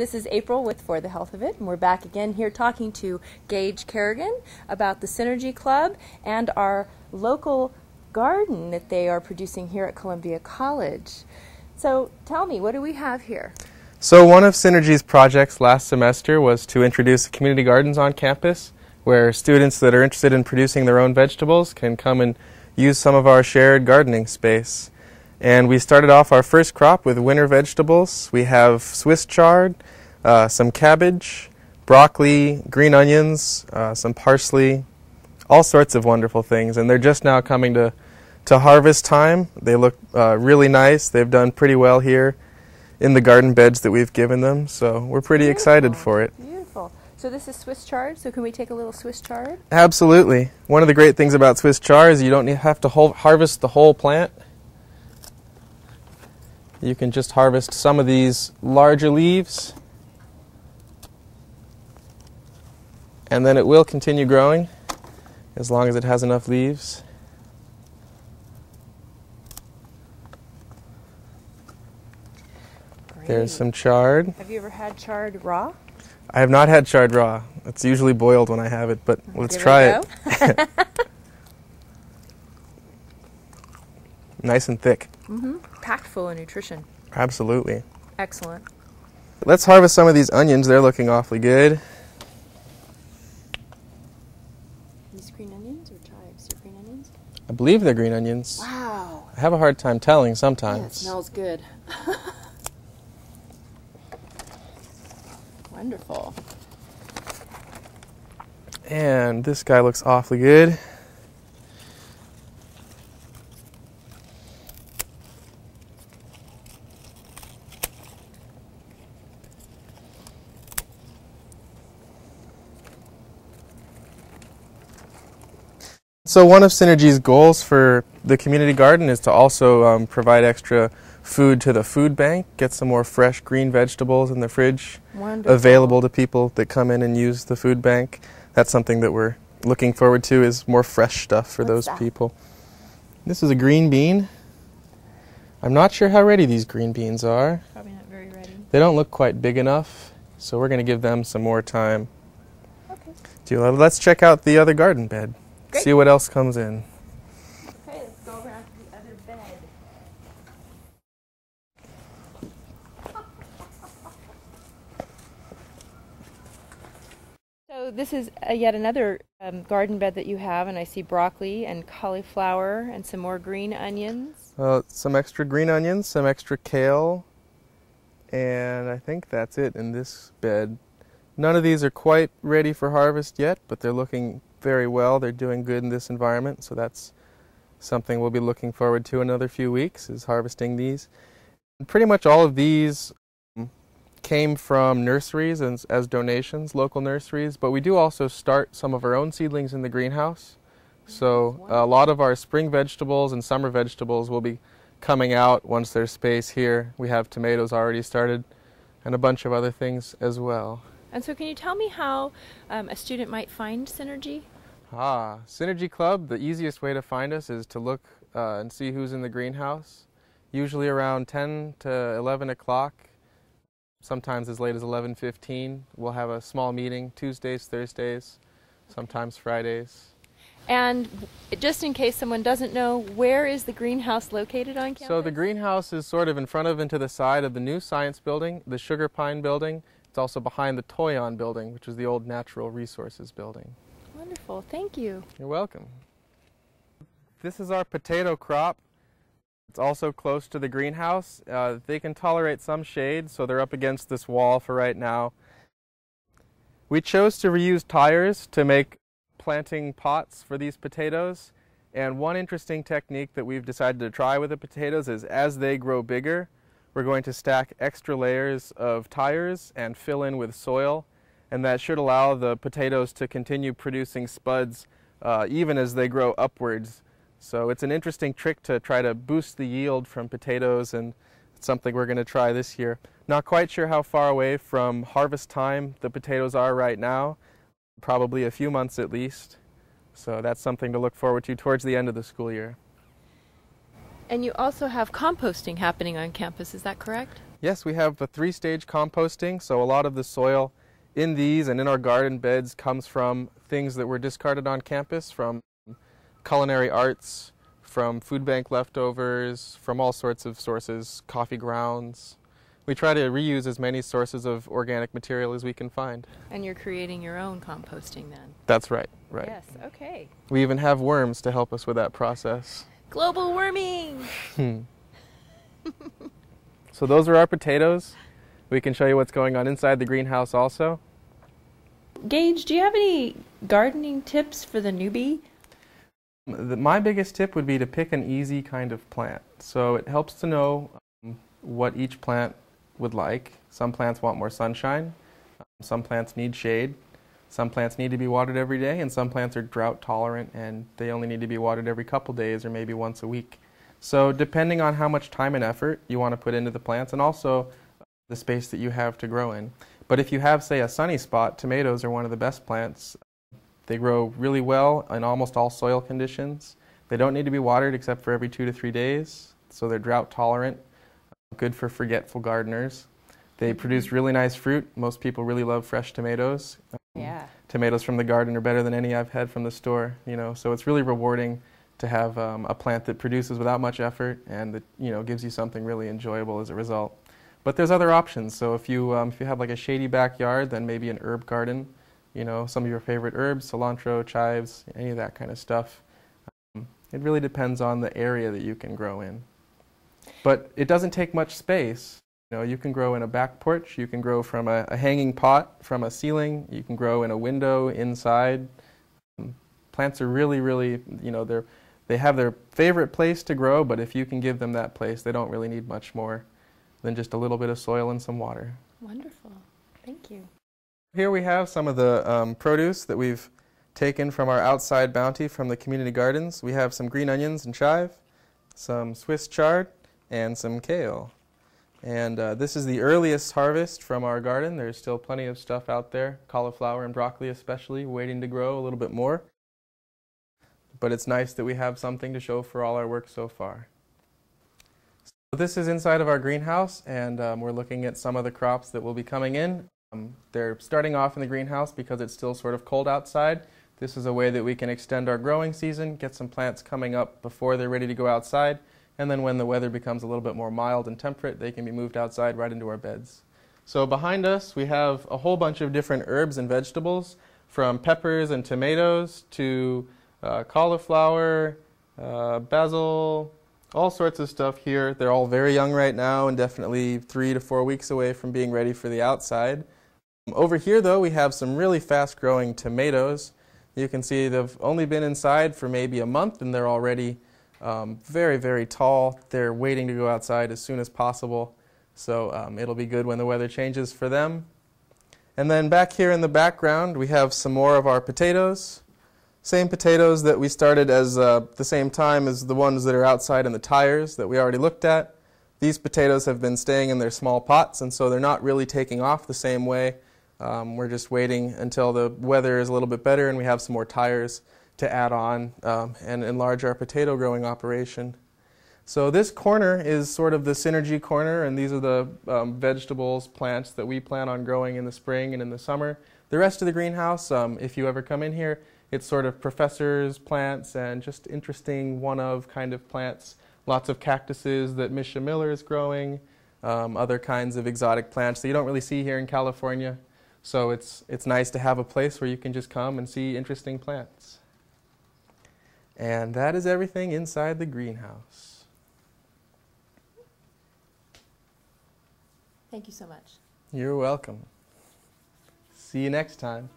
This is April with For the Health of It, and we're back again here talking to Gage Kerrigan about the Synergy Club and our local garden that they are producing here at Columbia College. So tell me, what do we have here? So one of Synergy's projects last semester was to introduce community gardens on campus, where students that are interested in producing their own vegetables can come and use some of our shared gardening space. And we started off our first crop with winter vegetables. We have Swiss chard, some cabbage, broccoli, green onions, some parsley, all sorts of wonderful things. And they're just now coming to harvest time. They look really nice. They've done pretty well here in the garden beds that we've given them. So we're pretty excited for it. Beautiful. So this is Swiss chard, so can we take a little Swiss chard? Absolutely. One of the great things about Swiss chard is you don't have to harvest the whole plant. You can just harvest some of these larger leaves, and then it will continue growing as long as it has enough leaves. Great. There's some chard. Have you ever had chard raw? I have not had chard raw. It's usually boiled when I have it, but let's try it. Nice and thick. Mm-hmm. Packed full of nutrition. Absolutely. Excellent. Let's harvest some of these onions. They're looking awfully good. These green onions or chives? They're green onions? I believe they're green onions. Wow. I have a hard time telling sometimes. Yeah, it smells good. Wonderful. And this guy looks awfully good. So one of Synergy's goals for the community garden is to also provide extra food to the food bank, get some more fresh green vegetables in the fridge available to people that come in and use the food bank. That's something that we're looking forward to, is more fresh stuff for those people. This is a green bean. I'm not sure how ready these green beans are. Probably not very ready. They don't look quite big enough, so we're going to give them some more time. Okay. Let's check out the other garden bed. Great. See what else comes in. Okay, let's go around to the other bed. So this is yet another garden bed that you have, and I see broccoli and cauliflower and some more green onions. Some extra green onions, some extra kale, and I think that's it in this bed. None of these are quite ready for harvest yet, but they're looking very well. They're doing good in this environment, so that's something we'll be looking forward to in another few weeks, is harvesting these. And pretty much all of these came from nurseries and as donations, local nurseries, but we do also start some of our own seedlings in the greenhouse. So a lot of our spring vegetables and summer vegetables will be coming out once there's space here. We have tomatoes already started and a bunch of other things as well. And so can you tell me how a student might find Synergy? Synergy Club, the easiest way to find us is to look and see who's in the greenhouse. Usually around 10 to 11 o'clock, sometimes as late as 11:15. We'll have a small meeting Tuesdays, Thursdays, sometimes Fridays. And just in case someone doesn't know, where is the greenhouse located on campus? So the greenhouse is sort of in front of and to the side of the new science building, the Sugar Pine building. It's also behind the Toyon building, which is the old Natural Resources building. Wonderful. Thank you. You're welcome. This is our potato crop. It's also close to the greenhouse. They can tolerate some shade, so they're up against this wall for right now. We chose to reuse tires to make planting pots for these potatoes. And one interesting technique that we've decided to try with the potatoes is as they grow bigger, we're going to stack extra layers of tires and fill in with soil, and that should allow the potatoes to continue producing spuds even as they grow upwards. So it's an interesting trick to try to boost the yield from potatoes, and it's something we're going to try this year. Not quite sure how far away from harvest time the potatoes are right now, probably a few months at least. So that's something to look forward to towards the end of the school year. And you also have composting happening on campus, is that correct? Yes, we have a 3-stage composting, so a lot of the soil in these and in our garden beds comes from things that were discarded on campus, from culinary arts, from food bank leftovers, from all sorts of sources, coffee grounds. We try to reuse as many sources of organic material as we can find. And you're creating your own composting then? That's right, right. Yes, okay. We even have worms to help us with that process. Global warming! So those are our potatoes. We can show you what's going on inside the greenhouse also. Gage, do you have any gardening tips for the newbie? My biggest tip would be to pick an easy kind of plant. So it helps to know what each plant would like. Some plants want more sunshine. Some plants need shade. Some plants need to be watered every day, and some plants are drought tolerant and they only need to be watered every couple days or maybe once a week. So depending on how much time and effort you want to put into the plants, and also the space that you have to grow in. But if you have, say, a sunny spot, tomatoes are one of the best plants. They grow really well in almost all soil conditions. They don't need to be watered except for every 2 to 3 days, so they're drought tolerant, good for forgetful gardeners. They produce really nice fruit. Most people really love fresh tomatoes. Yeah. Tomatoes from the garden are better than any I've had from the store, so it's really rewarding to have a plant that produces without much effort and that gives you something really enjoyable as a result. But there's other options. So if you have like a shady backyard, then maybe an herb garden. Some of your favorite herbs, cilantro, chives, any of that kind of stuff. It really depends on the area that you can grow in. But it doesn't take much space. You can grow in a back porch. You can grow from a hanging pot from a ceiling. You can grow in a window inside. Plants are really, really, they have their favorite place to grow, but if you can give them that place, they don't really need much more than just a little bit of soil and some water. Wonderful. Thank you. Here we have some of the produce that we've taken from our outside bounty from the community gardens. We have some green onions and chive, some Swiss chard, and some kale. And this is the earliest harvest from our garden. There's still plenty of stuff out there, cauliflower and broccoli especially, waiting to grow a little bit more. But it's nice that we have something to show for all our work so far. So this is inside of our greenhouse, and we're looking at some of the crops that will be coming in. They're starting off in the greenhouse because it's still sort of cold outside. This is a way that we can extend our growing season, get some plants coming up before they're ready to go outside, and then when the weather becomes a little bit more mild and temperate, they can be moved outside right into our beds. So behind us we have a whole bunch of different herbs and vegetables, from peppers and tomatoes to cauliflower, basil, all sorts of stuff here. They're all very young right now and definitely 3 to 4 weeks away from being ready for the outside. Over here though we have some really fast growing tomatoes. You can see they've only been inside for maybe a month and they're already very, very tall. They're waiting to go outside as soon as possible, so it'll be good when the weather changes for them. And then back here in the background we have some more of our potatoes. Same potatoes that we started as the same time as the ones that are outside in the tires that we already looked at. These potatoes have been staying in their small pots, and so they're not really taking off the same way. We're just waiting until the weather is a little bit better and we have some more tires to add on and enlarge our potato growing operation. So this corner is sort of the synergy corner, and these are the vegetables, plants that we plan on growing in the spring and in the summer. The rest of the greenhouse, if you ever come in here, it's sort of professors' plants and just interesting one-of kind of plants. Lots of cactuses that Misha Miller is growing, other kinds of exotic plants that you don't really see here in California. So it's nice to have a place where you can just come and see interesting plants. And that is everything inside the greenhouse. Thank you so much. You're welcome. See you next time.